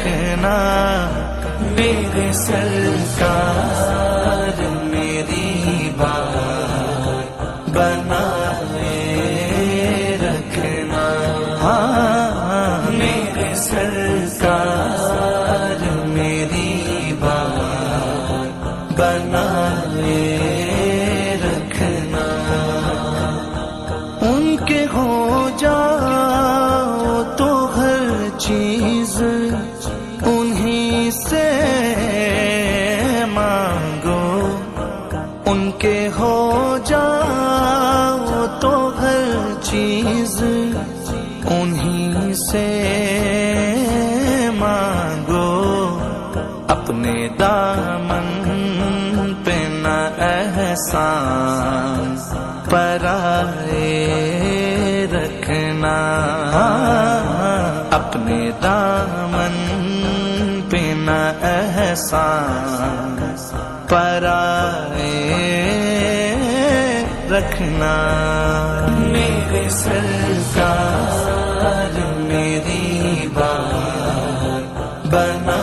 رکھنا میرے سرکار میری بات بنائے رکھنا، ہاں میرے سرکار میری بات بنائے رکھنا، ان کے ہو جاؤ تو ہر چیز انہی سے مانگو، ان کے ہو جاؤ تو ہر چیز انہی سے مانگو، اپنے دامن پہ نہ احسان پرائے رکھنا، اپنے دامن پہ نہ احسان پرائے رکھنا، میرے سرکار میری بات بنا